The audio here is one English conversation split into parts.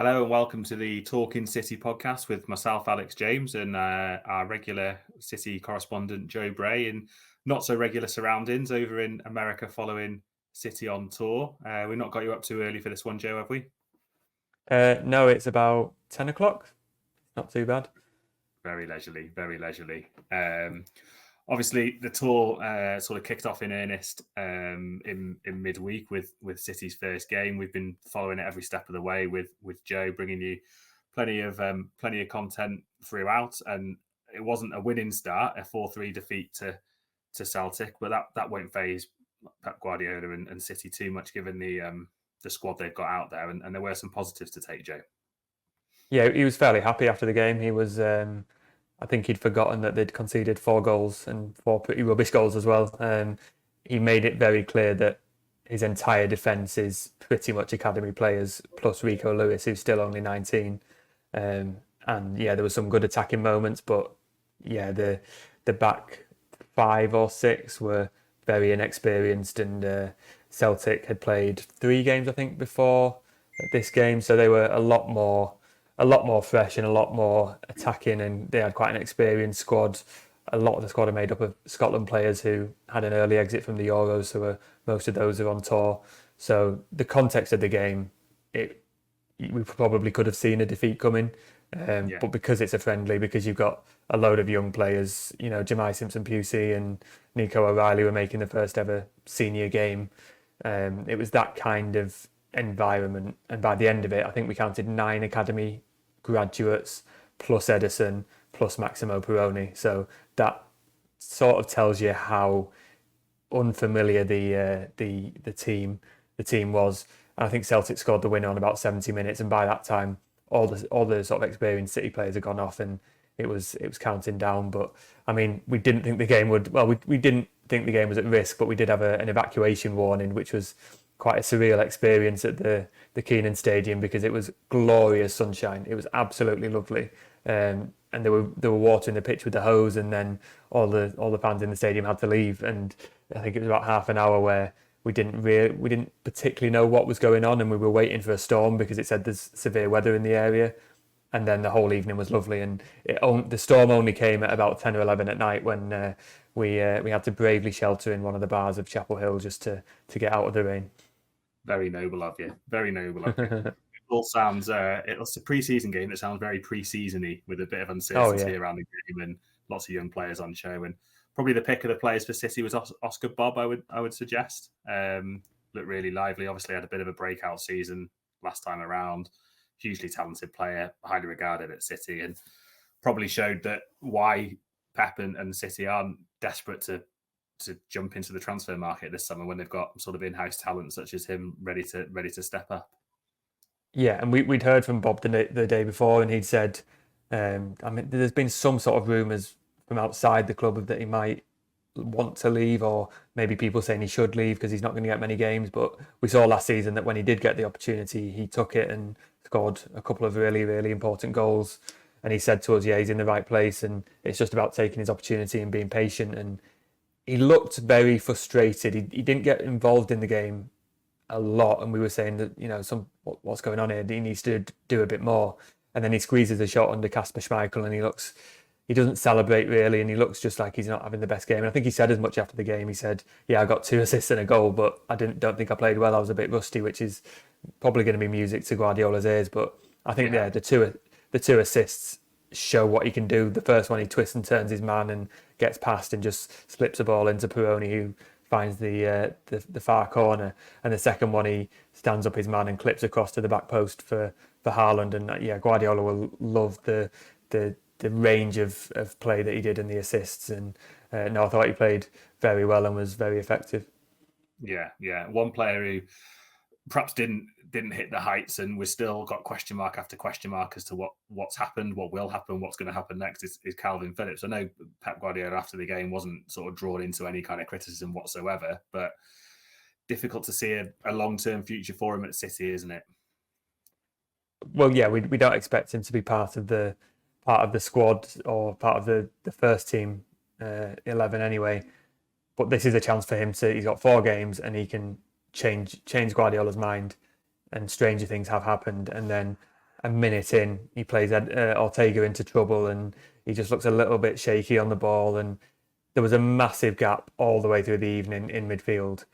Hello and welcome to the Talking City podcast with myself, Alex James, and our regular City correspondent, Joe Bray, in not so regular surroundings over in America following City on tour. We've not got you up too early for this one, Joe, have we? No, it's about 10 o'clock. Not too bad. Very leisurely, very leisurely. Obviously, the tour sort of kicked off in earnest in midweek with City's first game. We've been following it every step of the way with Joe, bringing you plenty of content throughout. And it wasn't a winning start, a 4-3 defeat to Celtic, but that won't phase Pep Guardiola and City too much, given the squad they've got out there. And there were some positives to take, Joe. Yeah, he was fairly happy after the game. He was, I think he'd forgotten that they'd conceded 4 goals and 4 pretty rubbish goals as well. He made it very clear that his entire defence is pretty much academy players, plus Rico Lewis, who's still only 19. And yeah, there were some good attacking moments, but yeah, the back 5 or 6 were very inexperienced, and Celtic had played 3 games, I think, before this game, so they were a lot more fresh and a lot more attacking, and they had quite an experienced squad. A lot of the squad are made up of Scotland players who had an early exit from the Euros, so most of those are on tour. So the context of the game, we probably could have seen a defeat coming, Yeah. but because it's a friendly, because you've got a load of young players, Jemai Simpson-Pusey and Nico O'Reilly were making the first ever senior game. It was that kind of environment, and by the end of it, I think we counted 9 academy graduates plus Ederson plus Maximo Peroni. So that sort of tells you how unfamiliar the team was. And I think Celtic scored the winner on about 70 minutes, and by that time, all the sort of experienced City players had gone off, and it was counting down. But I mean, we didn't think the game would. Well, we didn't think the game was at risk, but we did have an evacuation warning, which was quite a surreal experience at the Keenan Stadium, because it was glorious sunshine. It was absolutely lovely, and they were watering the pitch with the hose, and then all the fans in the stadium had to leave. And I think it was about half an hour where we didn't particularly know what was going on, and we were waiting for a storm because it said there's severe weather in the area. And then the whole evening was lovely, and the storm only came at about 10 or 11 at night, when we had to bravely shelter in one of the bars of Chapel Hill just to get out of the rain. Very noble of you. Very noble of you. It all sounds. It's a pre-season game that sounds very pre-seasony, with a bit of Oh uncertainty yeah. around the game and lots of young players on show. And probably the pick of the players for City was Oscar Bob. I would suggest. Looked really lively. Obviously had a bit of a breakout season last time around. Hugely talented player, highly regarded at City, and probably showed that why Pep and City aren't desperate to jump into the transfer market this summer, when they've got sort of in-house talent such as him ready to step up. Yeah, and we'd heard from Bob the day before, and he'd said, I mean, there's been some sort of rumours from outside the club that he might want to leave, or maybe people saying he should leave because he's not going to get many games. But we saw last season that when he did get the opportunity, he took it and scored a couple of really, really important goals. And he said to us, yeah, he's in the right place, and it's just about taking his opportunity and being patient. And he looked very frustrated. He didn't get involved in the game a lot, and we were saying that, what's going on here? He needs to do a bit more. And then he squeezes a shot under Kasper Schmeichel, and he doesn't celebrate really, and he looks just like he's not having the best game. And I think he said as much after the game. He said, "Yeah, I got 2 assists and a goal, but don't think I played well. I was a bit rusty," which is probably going to be music to Guardiola's ears. But I think the two assists show what he can do. The first one, he twists and turns his man and gets past and just slips the ball into Peroni, who finds the far corner. And the second one, he stands up his man and clips across to the back post for Haaland. And yeah, Guardiola will love the range of play that he did and the assists. And no, I thought he played very well and was very effective. Yeah. One player who perhaps didn't hit the heights, and we've still got question mark after question mark as to what's happened, what will happen, what's going to happen next, is Calvin Phillips. I know Pep Guardiola after the game wasn't sort of drawn into any kind of criticism whatsoever, but difficult to see a long-term future for him at City, isn't it? Well, yeah, we don't expect him to be part of the squad or part of the first team 11 anyway. But this is a chance for him to. He's got 4 games, and he can change Guardiola's mind, and stranger things have happened. And then a minute in, he plays Ortega into trouble, and he just looks a little bit shaky on the ball. And there was a massive gap all the way through the evening in midfield,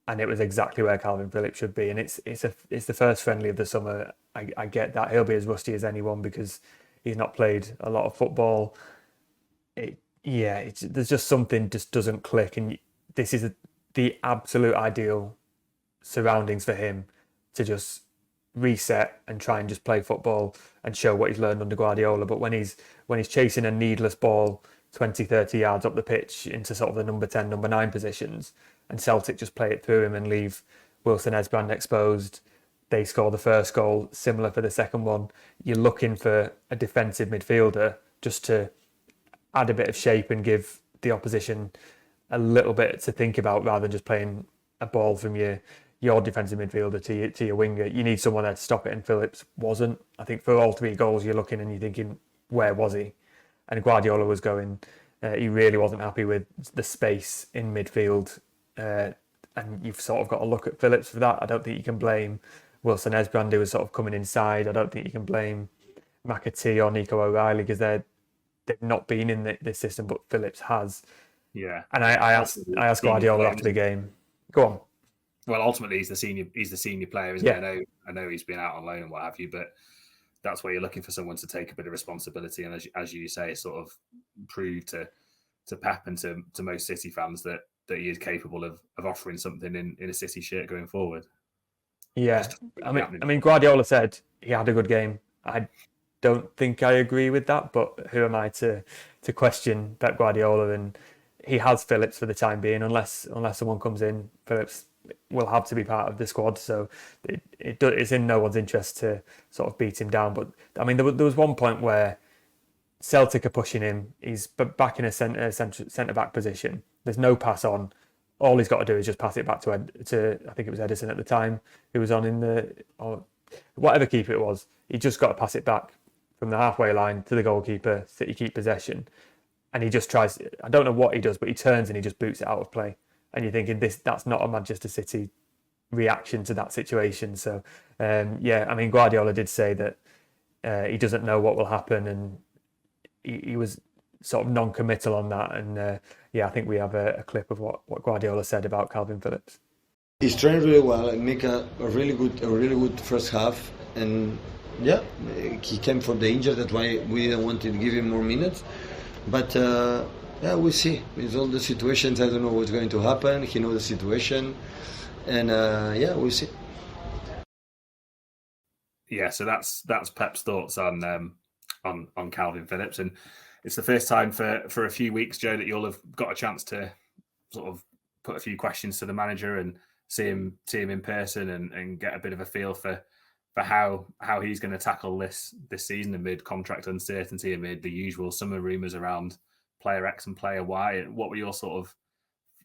and it was exactly where Calvin Phillips should be. And it's the first friendly of the summer. I get that he'll be as rusty as anyone because he's not played a lot of football. There's just something just doesn't click, and this is the absolute ideal surroundings for him to just reset and try and just play football and show what he's learned under Guardiola. But when he's chasing a needless ball 20, 30 yards up the pitch into sort of the number 10, number 9 positions, and Celtic just play it through him and leave Wilson Esbrand exposed, they score the first goal, similar for the second one. You're looking for a defensive midfielder just to add a bit of shape and give the opposition a little bit to think about rather than just playing a ball from your defensive midfielder to your winger. You need someone there to stop it, and Phillips wasn't. I think for all 3 goals, you're looking and you're thinking, where was he? And Guardiola was going, he really wasn't happy with the space in midfield. And you've sort of got to look at Phillips for that. I don't think you can blame Wilson Esbrand, who was sort of coming inside. I don't think you can blame McAtee or Nico O'Reilly because they've not been in this system, but Phillips has. Yeah. And I asked Guardiola after the game. Go on. Well, ultimately, he's the senior player, isn't he? I know he's been out on loan and what have you, but that's where you're looking for someone to take a bit of responsibility and, as you say, sort of prove to Pep and to most City fans that he is capable of offering something in a City shirt going forward. Yeah, I mean, Guardiola said he had a good game. I don't think I agree with that, but who am I to question Pep Guardiola? And he has Phillips for the time being, unless someone comes in. Phillips will have to be part of the squad, so it's in no one's interest to sort of beat him down. But I mean, there was one point where Celtic are pushing him. He's back in a centre back position. There's no pass on. All he's got to do is just pass it back to I think it was Ederson at the time, who was on or whatever keeper it was. He just got to pass it back from the halfway line to the goalkeeper. City keep possession, and he just tries. I don't know what he does, but he turns and he just boots it out of play. And you're thinking that's not a Manchester City reaction to that situation. So I mean, Guardiola did say that he doesn't know what will happen, and he was sort of non-committal on that. And I think we have a clip of what Guardiola said about Calvin Phillips. He's trained really well and make a really good first half. And he came from the injury. That's why we didn't want to give him more minutes. But we'll see. With all the situations, I don't know what's going to happen. He knows the situation, and we'll see. Yeah, so that's Pep's thoughts on Calvin Phillips, and it's the first time for a few weeks, Joe, that you'll have got a chance to sort of put a few questions to the manager and see him in person and get a bit of a feel for how he's going to tackle this season amid contract uncertainty, amid the usual summer rumours around player X and player Y. What were your sort of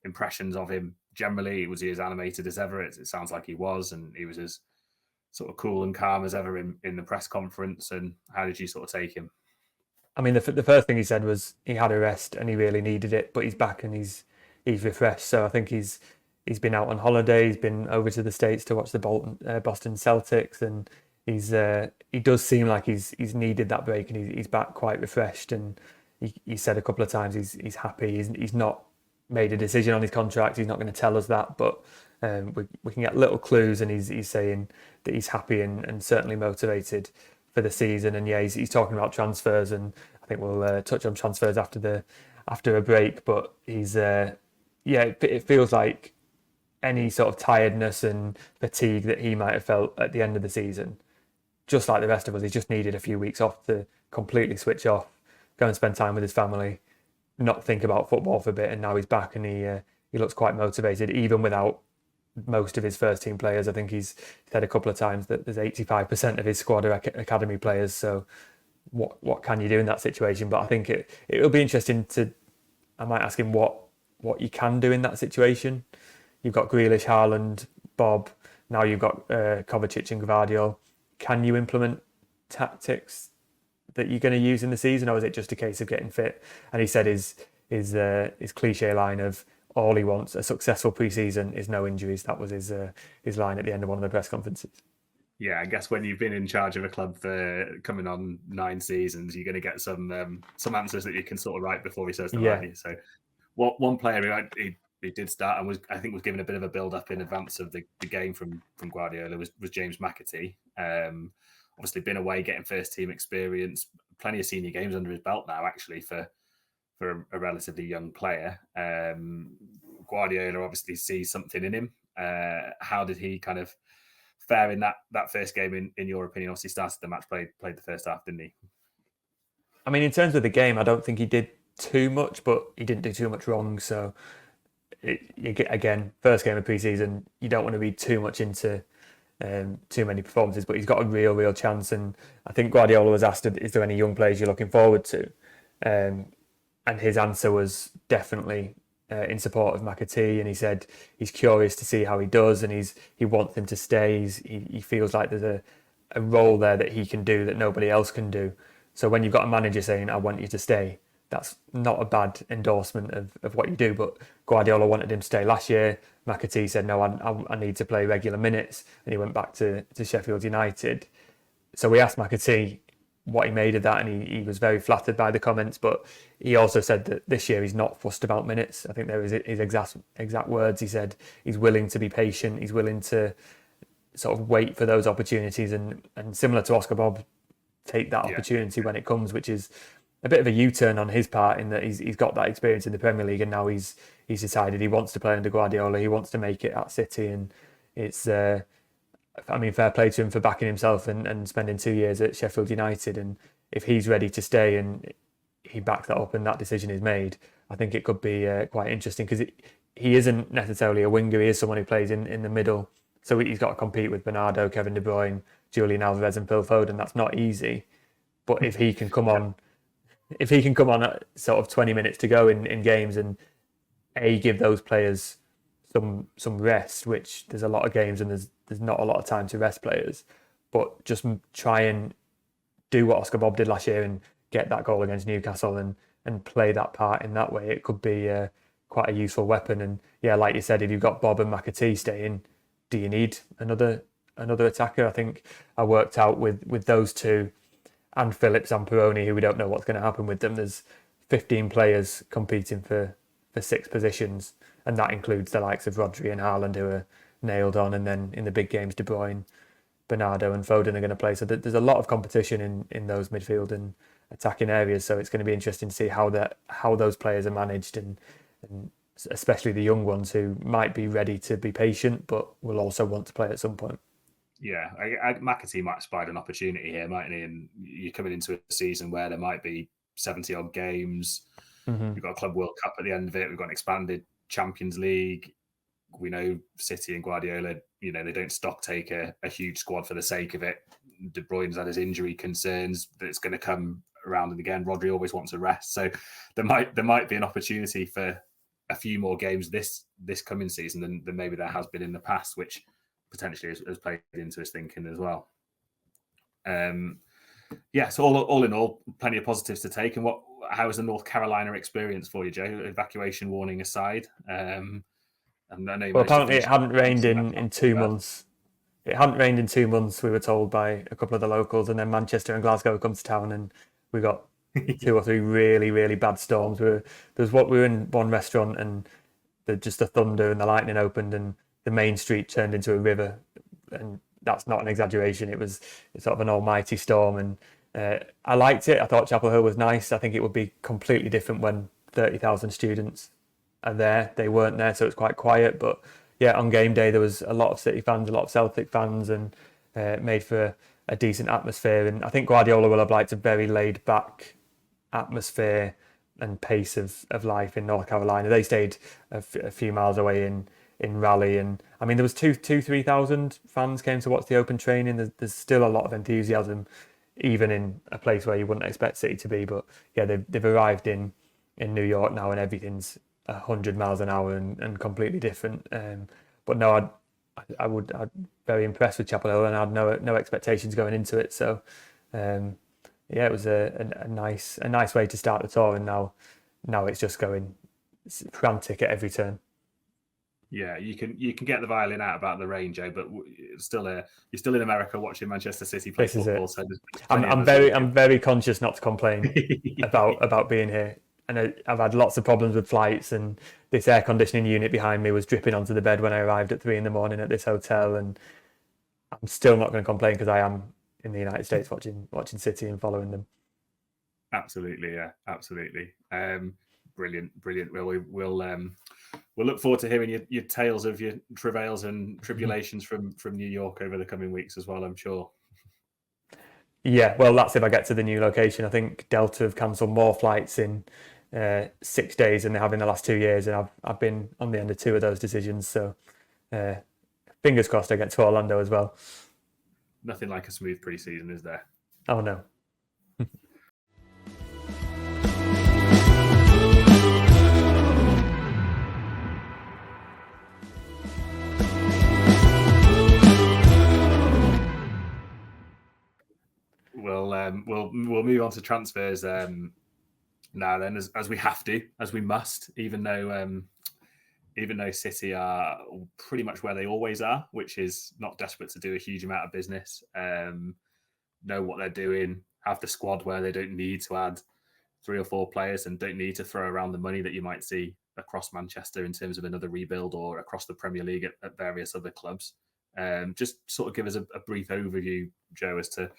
impressions of him generally? Was he as animated as ever? It sounds like he was, and he was as sort of cool and calm as ever in the press conference. And how did you sort of take him? I mean, the first thing he said was he had a rest and he really needed it, but he's back and he's refreshed. So I think he's been out on holiday. He's been over to the States to watch the Boston Celtics, and he does seem like he's needed that break, and he's back quite refreshed. And he said a couple of times he's happy. He's not made a decision on his contract. He's not going to tell us that, but we can get little clues, and he's saying that he's happy and certainly motivated for the season. And he's talking about transfers, and I think we'll touch on transfers after a break. But it feels like any sort of tiredness and fatigue that he might have felt at the end of the season, just like the rest of us, he just needed a few weeks off to completely switch off, go and spend time with his family, not think about football for a bit. And now he's back, and he looks quite motivated, even without most of his first team players. I think he's said a couple of times that there's 85% of his squad are academy players. So what can you do in that situation? But I think it'll be interesting I might ask him what you can do in that situation. You've got Grealish, Haaland, Bob. Now you've got Kovacic and Gvardiol. Can you implement tactics that you're going to use in the season, or is it just a case of getting fit? And he said his cliche line of all he wants, a successful pre-season, is no injuries. That was his line at the end of one of the press conferences. Yeah, I guess when you've been in charge of a club for coming on 9 seasons, you're going to get some answers that you can sort of write before he says them, Yeah, aren't you? So, what one player who did start and I think was given a bit of a build up in advance of the game from Guardiola was James McAtee. Obviously, been away getting first team experience, plenty of senior games under his belt now, actually for a relatively young player. Guardiola obviously sees something in him. How did he kind of fare in that first game in your opinion? Obviously started the match, played the first half, didn't he? I mean, in terms of the game, I don't think he did too much, but he didn't do too much wrong. So, again, first game of pre-season, you don't want to read too much into too many performances, but he's got a real chance. And I think Guardiola was asked, is there any young players you're looking forward to? And his answer was definitely in support of McAtee, and he said he's curious to see how he does, and he wants him to stay. He feels like there's a role there that he can do that nobody else can do. So when you've got a manager saying, I want you to stay, that's not a bad endorsement of what you do. But Guardiola wanted him to stay last year. McAtee said, no, I need to play regular minutes. And he went back to Sheffield United. So we asked McAtee what he made of that, and he was very flattered by the comments. But he also said that this year he's not fussed about minutes. I think there was his exact words. He said he's willing to be patient. He's willing to sort of wait for those opportunities, and similar to Oscar Bob, take that opportunity when it comes, which is a bit of a U-turn on his part in that he's got that experience in the Premier League, and now he's decided he wants to play under Guardiola. He wants to make it at City, and it's I mean, fair play to him for backing himself and spending 2 years at Sheffield United. And if he's ready to stay and he backs that up and that decision is made, I think it could be quite interesting, because he isn't necessarily a winger. He is someone who plays in the middle. So he's got to compete with Bernardo, Kevin De Bruyne, Julian Alvarez and Phil Foden. That's not easy. But if he can come on at sort of 20 minutes to go in games and give those players some rest, which there's a lot of games and there's not a lot of time to rest players, but just try and do what Oscar Bob did last year and get that goal against Newcastle and play that part in that way, it could be quite a useful weapon. And yeah, like you said, if you've got Bob and McAtee staying, do you need another attacker? I think I worked out with those two and Phillips and Peroni, who we don't know what's going to happen with them. There's 15 players competing for 6 positions, and that includes the likes of Rodri and Haaland, who are nailed on, and then in the big games, De Bruyne, Bernardo and Foden are going to play. So there's a lot of competition in those midfield and attacking areas. So it's going to be interesting to see how those players are managed, and especially the young ones who might be ready to be patient, but will also want to play at some point. Yeah, McAtee might spide an opportunity here, mightn't he? And you're coming into a season where there might be 70 odd games. Mm-hmm. We've got a Club World Cup at the end of it. We've got an expanded Champions League. We know City and Guardiola, they don't stock take a huge squad for the sake of it. De Bruyne's had his injury concerns that's going to come around and again. Rodri always wants a rest, so there might be an opportunity for a few more games this coming season than maybe there has been in the past, which potentially has played into his thinking as well. So all in all, plenty of positives to take. And how was the North Carolina experience for you, Joe? Evacuation warning aside. And I know apparently it hadn't rained in 2 months. It hadn't rained in 2 months, we were told by a couple of the locals, and then Manchester and Glasgow come to town, and we got 2 or 3 really, really bad storms. We were in one restaurant, and just the thunder and the lightning opened, and the main street turned into a river, and that's not an exaggeration. It's sort of an almighty storm, and I liked it. I thought Chapel Hill was nice. I think it would be completely different when 30,000 students are there. They weren't there, so it's quite quiet. But yeah, on game day there was a lot of City fans, a lot of Celtic fans, and made for a decent atmosphere. And I think Guardiola will have liked a very laid back atmosphere and pace of life in North Carolina. They stayed a few miles away in Raleigh, and I mean there was 3,000 fans came to watch the open training. There's still a lot of enthusiasm, even in a place where you wouldn't expect City to be. But yeah, they've arrived in New York now, and everything's 100 miles an hour and completely different. But no, I'd very impressed with Chapel Hill, and I had no expectations going into it. So it was a nice way to start the tour, and now it's just going frantic at every turn. Yeah, you can get the violin out about the rain, Joe, but it's still you're still in America watching Manchester City play This is football. it. So there's plenty of us I'm very conscious not to complain about being here. And I've had lots of problems with flights, and this air conditioning unit behind me was dripping onto the bed when I arrived at 3 a.m. at this hotel, and I'm still not going to complain because I am in the United States watching City and following them. Absolutely, yeah, absolutely. Brilliant. Well, we'll look forward to hearing your tales of your travails and tribulations from New York over the coming weeks as well, I'm sure. Yeah, well, that's if I get to the new location. I think Delta have cancelled more flights in 6 days than they have in the last 2 years, and I've been on the end of 2 of those decisions. So fingers crossed I get to Orlando as well. Nothing like a smooth pre-season, is there? Oh no. We'll move on to transfers now. Then, as we have to, as we must, even though City are pretty much where they always are, which is not desperate to do a huge amount of business, know what they're doing, have the squad where they don't need to add 3 or 4 players and don't need to throw around the money that you might see across Manchester in terms of another rebuild or across the Premier League at various other clubs. Just sort of give us a brief overview, Joe, as to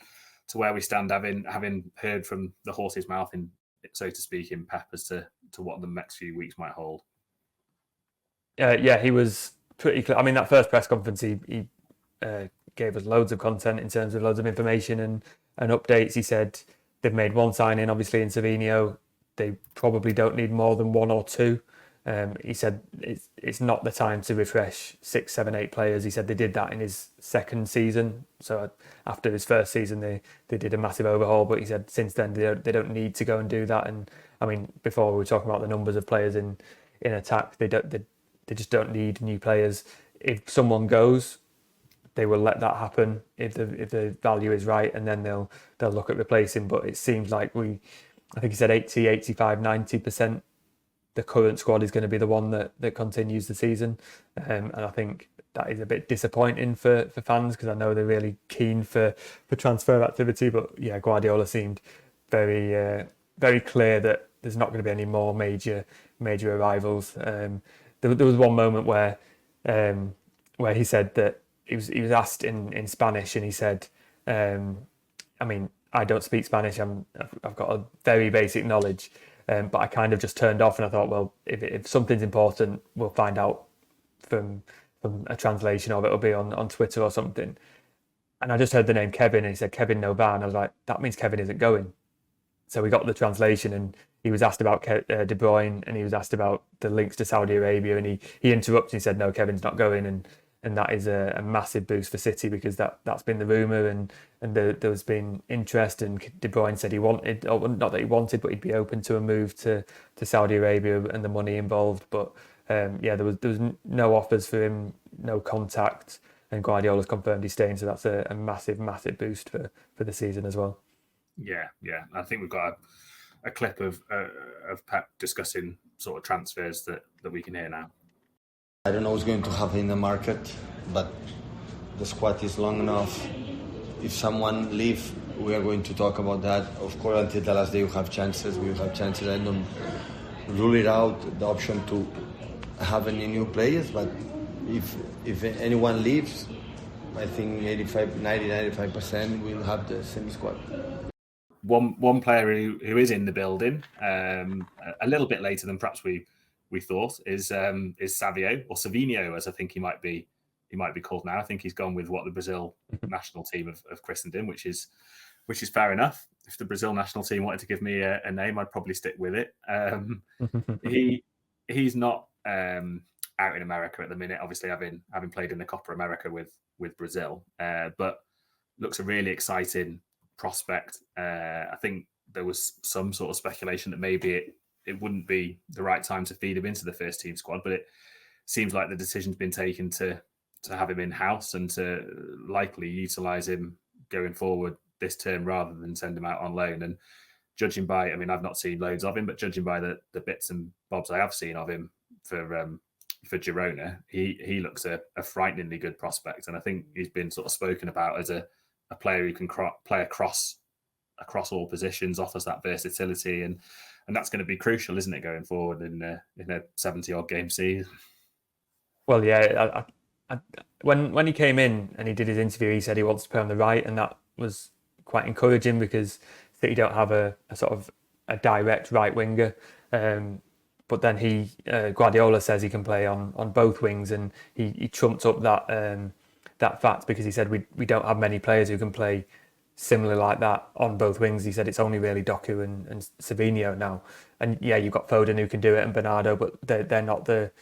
where we stand, having heard from the horse's mouth, in so to speak, in Pep as to what the next few weeks might hold. Yeah, he was pretty clear. I mean, that first press conference, he gave us loads of content in terms of loads of information and updates. He said they've made 1 signing, obviously, in Savio. They probably don't need more than 1 or 2. He said it's not the time to refresh 6, 7, 8 players. He said they did that in his second season. So after his first season, they did a massive overhaul. But he said since then they don't need to go and do that. And I mean, before we were talking about the numbers of players in attack, they just don't need new players. If someone goes, they will let that happen if the value is right, and then they'll look at replacing. But it seems like I think he said 80, 85, 90%. The current squad is going to be the one that continues the season, and I think that is a bit disappointing for fans because I know they're really keen for transfer activity. But yeah, Guardiola seemed very very clear that there's not going to be any more major arrivals. There was one moment where he said that he was asked in Spanish, and he said, I mean, I don't speak Spanish. I've got a very basic knowledge. But I kind of just turned off, and I thought, well, if something's important, we'll find out from a translation of it. It'll be on Twitter or something. And I just heard the name Kevin, and he said Kevin Novan. And I was like, that means Kevin isn't going. So we got the translation, and he was asked about De Bruyne, and he was asked about the links to Saudi Arabia, and he interrupted and he said, no, Kevin's not going, and that is a massive boost for City because that's been the rumour, and there's been interest, and De Bruyne said he wanted, or not that he wanted, but he'd be open to a move to Saudi Arabia and the money involved. But yeah, there was no offers for him, no contact, and Guardiola's confirmed he's staying, so that's a massive boost for the season as well. Yeah. I think we've got a clip of Pep discussing sort of transfers that we can hear now. I don't know what's going to happen in the market, but the squad is long enough. If someone leaves, we are going to talk about that. Of course, until the last day, we have chances. I don't rule it out, the option to have any new players, but if anyone leaves, I think 95% will have the same squad. One player who is in the building a little bit later than perhaps we thought is Savio, or Savio, as I think he might be called now. I think he's gone with what the Brazil national team have christened him, which is fair enough. If the Brazil national team wanted to give me a name, I'd probably stick with it. He's not out in America at the minute, obviously having played in the Copa America with Brazil, but looks a really exciting prospect. I think there was some sort of speculation that maybe it wouldn't be the right time to feed him into the first team squad, but it seems like the decision's been taken to have him in-house and to likely utilise him going forward this term rather than send him out on loan. And judging by, I mean, I've not seen loads of him, but judging by the bits and bobs I have seen of him for for Girona, he looks a frighteningly good prospect, and I think he's been sort of spoken about as a player who can play across all positions, offers that versatility, and that's going to be crucial, isn't it, going forward in a 70-odd game season? Well, yeah, when he came in and he did his interview, he said he wants to play on the right, and that was quite encouraging because City don't have a sort of a direct right winger. But then Guardiola says he can play on both wings, and he trumped up that fact because he said we don't have many players who can play similar like that on both wings. He said it's only really Doku and Savio now, and yeah, you've got Foden who can do it and Bernardo, but they're not the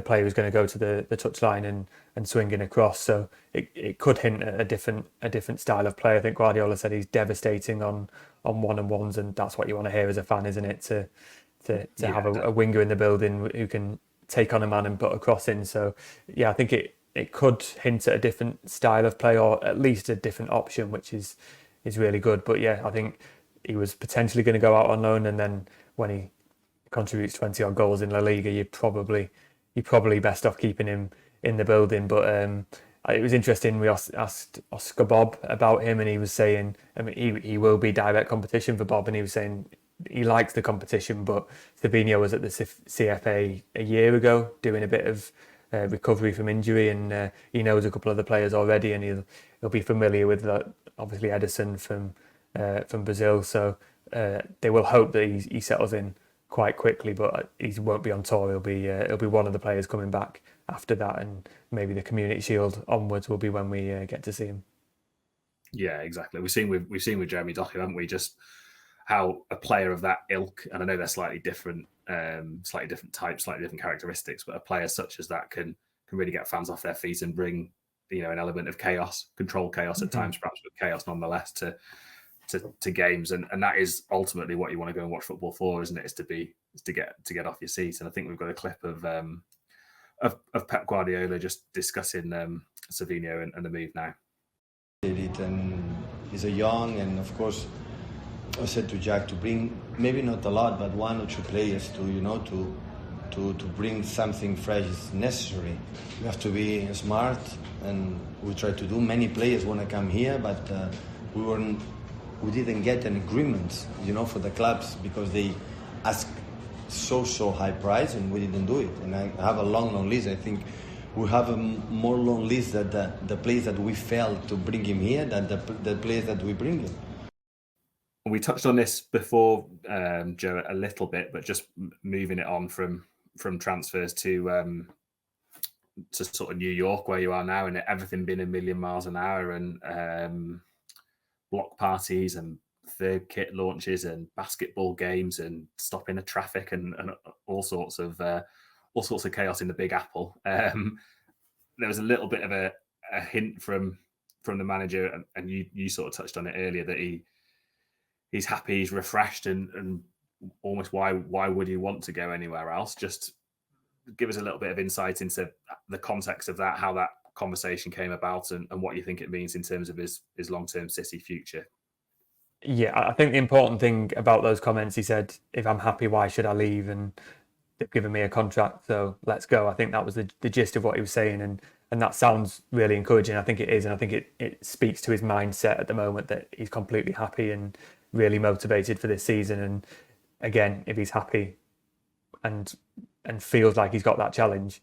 player who's going to go to the touchline and swing in across. So it could hint at a different style of play. I think Guardiola said he's devastating on one-on-ones, and that's what you want to hear as a fan, isn't it? To have a winger in the building who can take on a man and put a cross in. So yeah, I think it could hint at a different style of play, or at least a different option, which is really good. But yeah, I think he was potentially going to go out on loan, and then when he contributes 20 odd goals in La Liga, you're probably best off keeping him in the building. But it was interesting. We asked Oscar Bob about him, and he was saying, I mean, he will be direct competition for Bob, and he was saying he likes the competition, but Savio was at the CFA a year ago doing a bit of recovery from injury, and he knows a couple of the players already, and he'll be familiar with obviously Ederson from Brazil. So they will hope that he settles in quite quickly, but he won't be on tour. He'll be one of the players coming back after that, and maybe the Community Shield onwards will be when we get to see him. Yeah, exactly. We've seen with Jeremy Doku, haven't we? Just how a player of that ilk, and I know they're slightly different types, slightly different characteristics, but a player such as that can really get fans off their feet and bring an element of chaos, controlled chaos at times, perhaps, but chaos nonetheless to games, and that is ultimately what you want to go and watch football for, isn't it? Is to get off your seat. And I think we've got a clip of Pep Guardiola just discussing Savio and the move now. And he's a young, and of course, I said to Jack to bring maybe not a lot, but one or two players to bring something fresh is necessary. You have to be smart, and we try to do. Many players want to come here, but we didn't get an agreement, for the clubs, because they ask so high price, and we didn't do it. And I have a long list. I think we have a more long list than the players that we failed to bring him here than the players that we bring him. We touched on this before, Joe, a little bit, but just moving it on from transfers to sort of New York, where you are now, and everything being a million miles an hour, and block parties and third kit launches and basketball games and stopping the traffic and all sorts of chaos in the Big Apple. There was a little bit of a hint from the manager, and you sort of touched on it earlier, that he's happy, he's refreshed, and almost why would he want to go anywhere else? Just give us a little bit of insight into the context of that, how that conversation came about, and what you think it means in terms of his long-term City future. Yeah, I think the important thing about those comments, he said, if I'm happy, why should I leave? And they've given me a contract, so let's go. I think that was the gist of what he was saying, and that sounds really encouraging. I think it is, and I think it speaks to his mindset at the moment, that he's completely happy and really motivated for this season. And again, if he's happy and feels like he's got that challenge,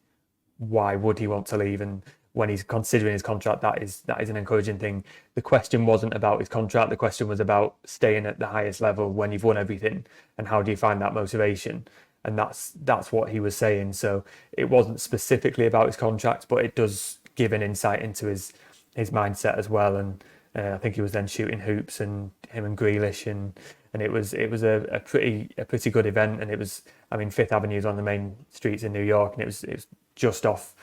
why would he want to leave? And when he's considering his contract, that is an encouraging thing. The question wasn't about his contract. The question was about staying at the highest level when you've won everything, and how do you find that motivation? And that's what he was saying. So it wasn't specifically about his contract, but it does give an insight into his mindset as well. And I think he was then shooting hoops, and him and Grealish, and it was a pretty good event. And it was, I mean, Fifth Avenue is on the main streets in New York, and it was just off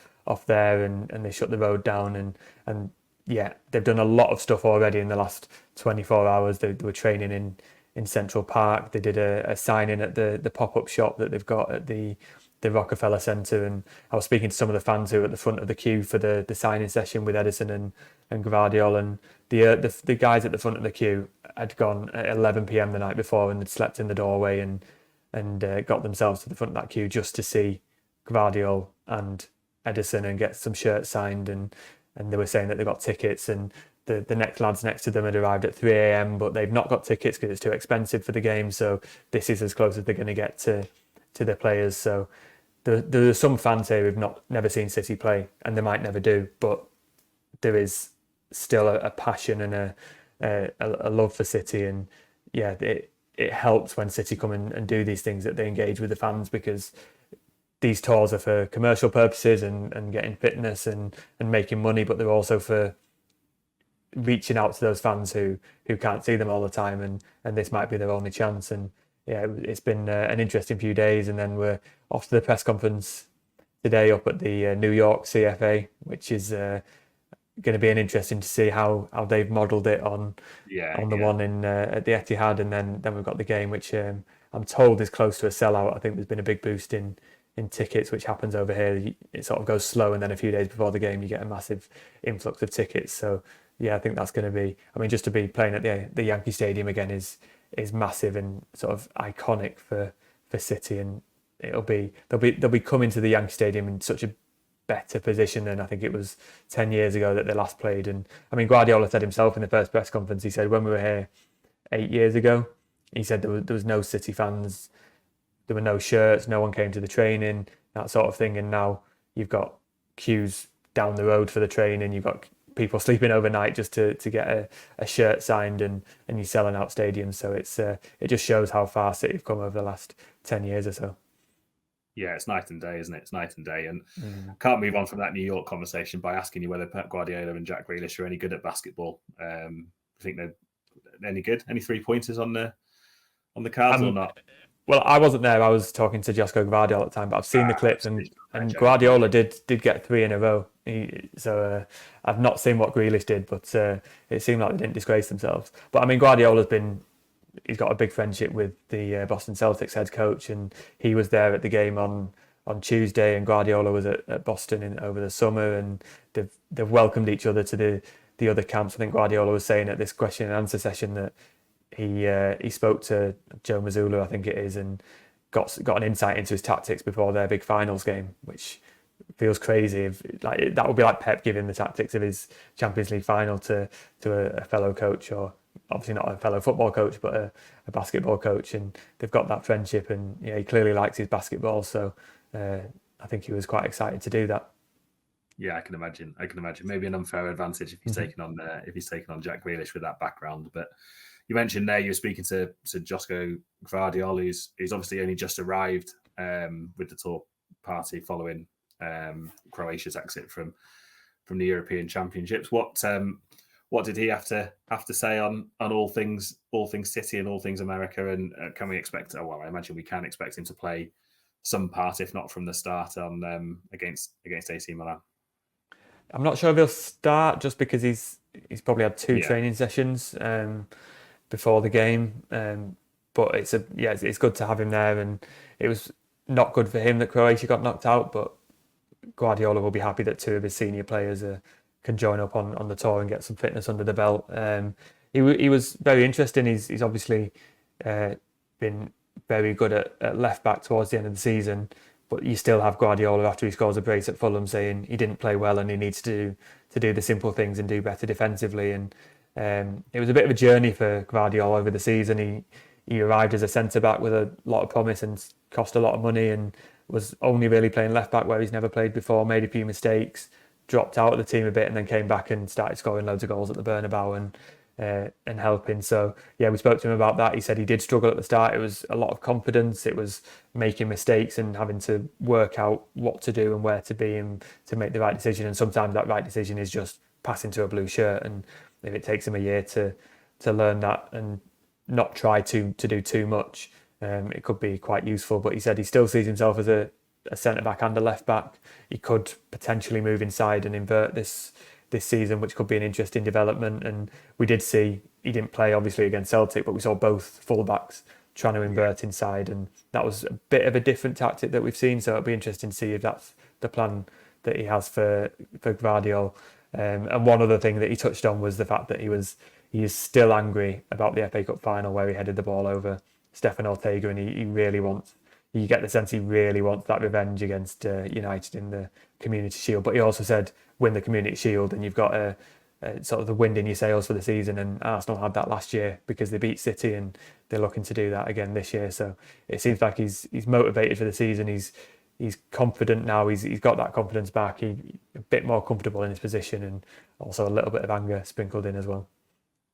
there, and they shut the road down, and yeah, they've done a lot of stuff already in the last 24 hours. They were training in Central Park. They did a signing at the pop-up shop that they've got at the Rockefeller Center, and I was speaking to some of the fans who were at the front of the queue for the signing session with Ederson and Gvardiol, and the guys at the front of the queue had gone at 11 p.m. the night before, and had slept in the doorway and got themselves to the front of that queue just to see Gvardiol and Ederson and get some shirts signed, and they were saying that they got tickets, and the next lads next to them had arrived at 3 a.m. but they've not got tickets because it's too expensive for the game. So this is as close as they're going to get to the players. So there are some fans here who've never seen City play, and they might never do, but there is still a passion and a love for City, and yeah, it helps when City come and do these things, that they engage with the fans, because these tours are for commercial purposes and getting fitness and making money, but they're also for reaching out to those fans who can't see them all the time, and this might be their only chance. And yeah, it's been an interesting few days, and then we're off to the press conference today up at the New York CFA, which is going to be interesting to see how they've modelled it on the one in at the Etihad, and then we've got the game, which I'm told is close to a sellout. I think there's been a big boost in tickets, which happens over here. It sort of goes slow, and then a few days before the game, you get a massive influx of tickets. So yeah, I think that's going to be. I mean, just to be playing at the Yankee Stadium again is massive and sort of iconic for City, and they'll be coming to the Yankee Stadium in such a better position than I think it was 10 years ago that they last played. And I mean, Guardiola said himself in the first press conference, he said when we were here 8 years ago, he said there was no City fans, there were no shirts, no one came to the training, that sort of thing. And now you've got queues down the road for the training, you've got people sleeping overnight just to get a shirt signed, and you're selling out stadiums. So it just shows how far City have come over the last 10 years or so. Yeah, it's night and day, isn't it? It's night and day. And can't move on from that New York conversation by asking you whether Pep Guardiola and Jack Grealish are any good at basketball. I think they're any good? Any 3-pointers on the cards or not? Well, I wasn't there. I was talking to Josko Gvardiol at the time, but I've seen the clips, and Guardiola did get 3 in a row. So I've not seen what Grealish did, but it seemed like they didn't disgrace themselves. But I mean, he's got a big friendship with the Boston Celtics head coach, and he was there at the game on Tuesday, and Guardiola was at Boston over the summer, and they've welcomed each other to the other camps. I think Guardiola was saying at this question and answer session that he spoke to Joe Mazzulla, I think it is, and got an insight into his tactics before their big finals game, which feels crazy. That would be like Pep giving the tactics of his Champions League final to a fellow coach, or obviously not a fellow football coach, but a basketball coach, and they've got that friendship, and yeah, he clearly likes his basketball, so I think he was quite excited to do that. Yeah, I can imagine. Maybe an unfair advantage if he's taken on Jack Grealish with that background. But you mentioned there you were speaking to Josko Gvardiol, who's obviously only just arrived with the tour party following Croatia's exit from the European Championships. What did he have to say on all things City and all things America? And can we expect? Well, I imagine we can expect him to play some part, if not from the start, on against AC Milan. I'm not sure if he'll start, just because he's probably had 2 training sessions before the game. But it's good to have him there, and it was not good for him that Croatia got knocked out. But Guardiola will be happy that 2 of his senior players can join up on the tour and get some fitness under the belt. He was very interesting. He's obviously been very good at left back towards the end of the season, but you still have Guardiola after he scores a brace at Fulham saying he didn't play well and he needs to do the simple things and do better defensively. And it was a bit of a journey for Guardiola over the season. He arrived as a centre back with a lot of promise and cost a lot of money, and was only really playing left back where he's never played before, made a few mistakes, dropped out of the team a bit, and then came back and started scoring loads of goals at the Bernabeu and helping. So yeah, we spoke to him about that. He said he did struggle at the start. It was a lot of confidence. It was making mistakes and having to work out what to do and where to be and to make the right decision. And sometimes that right decision is just passing to a blue shirt. And if it takes him a year to learn that and not try to do too much, it could be quite useful. But he said he still sees himself as a centre back and a left back. He could potentially move inside and invert this season, which could be an interesting development. And we did see, he didn't play obviously against Celtic, but we saw both fullbacks trying to invert inside, and that was a bit of a different tactic that we've seen. So it'll be interesting to see if that's the plan that he has for Gvardiol. And one other thing that he touched on was the fact that he is still angry about the FA Cup final where he headed the ball over Stefan Ortega, and he really wants you get the sense he really wants that revenge against United in the Community Shield. But he also said win the Community Shield and you've got a sort of the wind in your sails for the season. And Arsenal had that last year because they beat City, and they're looking to do that again this year. So it seems like he's motivated for the season. He's confident now. He's got that confidence back. He's a bit more comfortable in his position, and also a little bit of anger sprinkled in as well.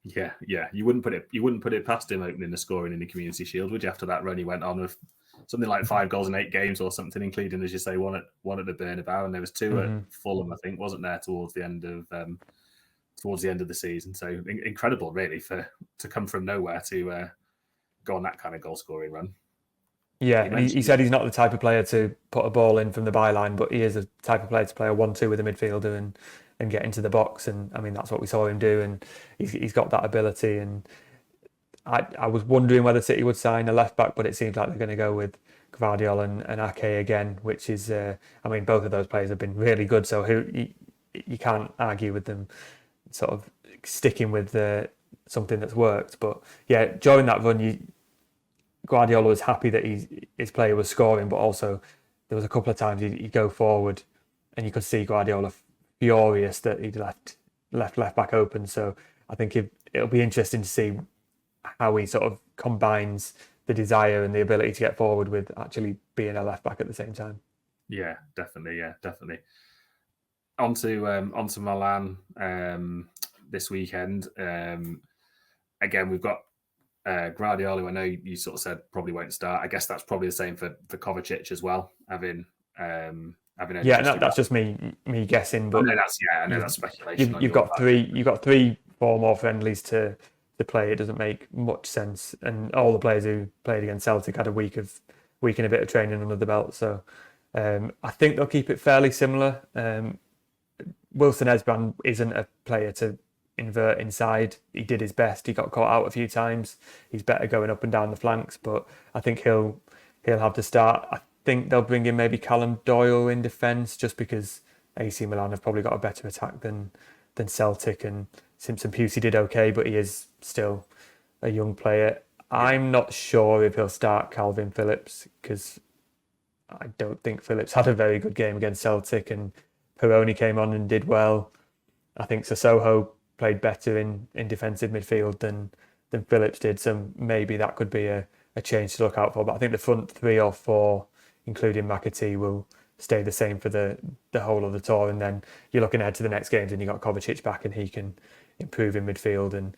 Yeah. You wouldn't put it past him opening the scoring in the Community Shield, would you? After that run he went on with something like 5 goals in 8 games or something, including, as you say, one at the Bernabeu, and there was 2 at Fulham, I think, wasn't there, towards the end of the season. So incredible, really, to come from nowhere to go on that kind of goal scoring run. Yeah, he said he's not the type of player to put a ball in from the byline, but he is the type of player to play a 1-2 with a midfielder and get into the box. And I mean, that's what we saw him do, and he's got that ability. And I was wondering whether City would sign a left back, but it seems like they're going to go with Gvardiol and Ake again, which is, I mean, both of those players have been really good. So you can't argue with them sort of sticking with something that's worked. But yeah, during that run, Guardiola was happy that his player was scoring, but also there was a couple of times he'd go forward and you could see Guardiola furious that he'd left back open. So I think it'll be interesting to see how he sort of combines the desire and the ability to get forward with actually being a left back at the same time. Yeah, definitely. On to Milan this weekend. Again, we've got Gvardiol, who I know you sort of said probably won't start. I guess that's probably the same for Kovacic as well. Having that's just me guessing. But I know that's speculation. You've got three 4 more friendlies to play. It doesn't make much sense. And all the players who played against Celtic had a week and a bit of training under the belt. So I think they'll keep it fairly similar. Wilson Esban isn't a player to invert inside. He did his best. He got caught out a few times. He's better going up and down the flanks, but I think he'll have to start. I think they'll bring in maybe Callum Doyle in defence, just because AC Milan have probably got a better attack than Celtic, and Simpson Pusey did okay, but he is still a young player. I'm not sure if he'll start Calvin Phillips, because I don't think Phillips had a very good game against Celtic, and Peroni came on and did well. I think Sissoko played better in defensive midfield than Phillips did, so maybe that could be a change to look out for. But I think the front 3 or 4, including McAtee, will stay the same for the whole of the tour. And then you're looking ahead to the next games and you got Kovacic back and he can improve in midfield. And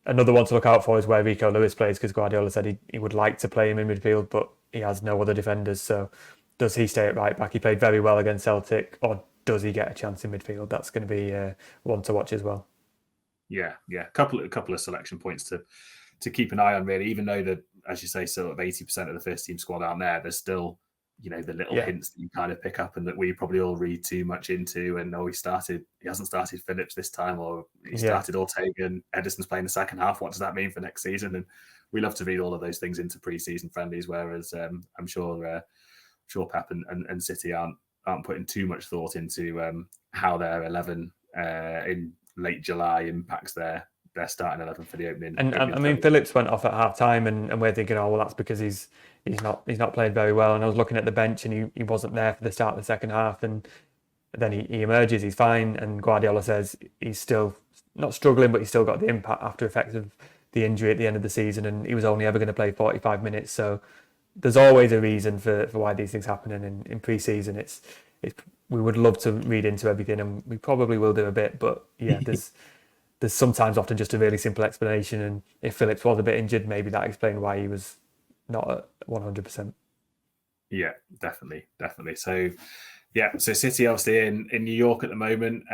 another one to look out for is where Rico Lewis plays, because Guardiola said he would like to play him in midfield, but he has no other defenders. So does he stay at right back? He played very well against Celtic, or does he get a chance in midfield? That's going to be one to watch as well. Yeah. A couple of selection points to keep an eye on, really. Even though as you say, sort of 80% of the first team squad aren't there, there's still, the little hints that you kind of pick up and that we probably all read too much into. And he hasn't started Phillips this time, or he started Ortega and Ederson's playing the second half. What does that mean for next season? And we love to read all of those things into pre-season friendlies, whereas I'm sure Pep and City aren't putting too much thought into how their 11 in late July impacts their starting 11 for the opening. And I mean, Phillips went off at half time, and we're thinking, oh well, that's because he's not played very well. And I was looking at the bench, and he wasn't there for the start of the second half, and then he emerges, he's fine, and Guardiola says he's still not struggling, but he's still got the impact after effects of the injury at the end of the season, and he was only ever going to play 45 minutes. So there's always a reason for why these things happen, and in pre-season it's we would love to read into everything, and we probably will do a bit, but yeah, there's sometimes often just a really simple explanation, and if Phillips was a bit injured, maybe that explained why he was not at 100%. Yeah, definitely. So City obviously in New York at the moment.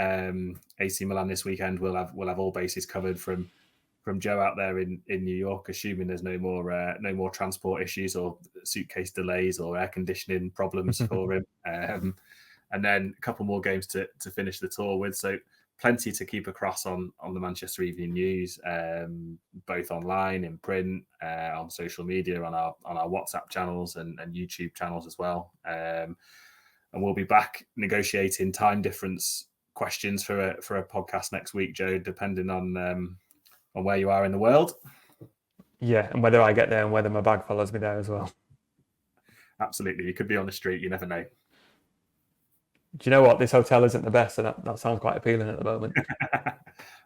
AC Milan this weekend will have all bases covered from Joe out there in New York, assuming there's no more transport issues or suitcase delays or air conditioning problems for him. And then a couple more games to finish the tour with. So plenty to keep across on the Manchester Evening News, both online, in print, on social media, on our WhatsApp channels and YouTube channels as well. And we'll be back negotiating time difference questions for a podcast next week, Joe, depending on where you are in the world. Yeah, and whether I get there and whether my bag follows me there as well. Absolutely. You could be on the street. You never know. Do you know what? This hotel isn't the best, so that sounds quite appealing at the moment.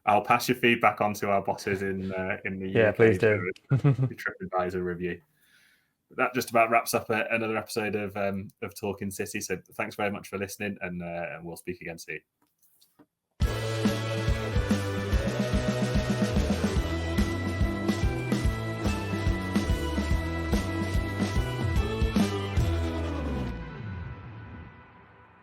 I'll pass your feedback on to our bosses in the Yeah, UK please do. for the TripAdvisor review. That just about wraps up another episode of Talking City. So thanks very much for listening, and we'll speak again soon.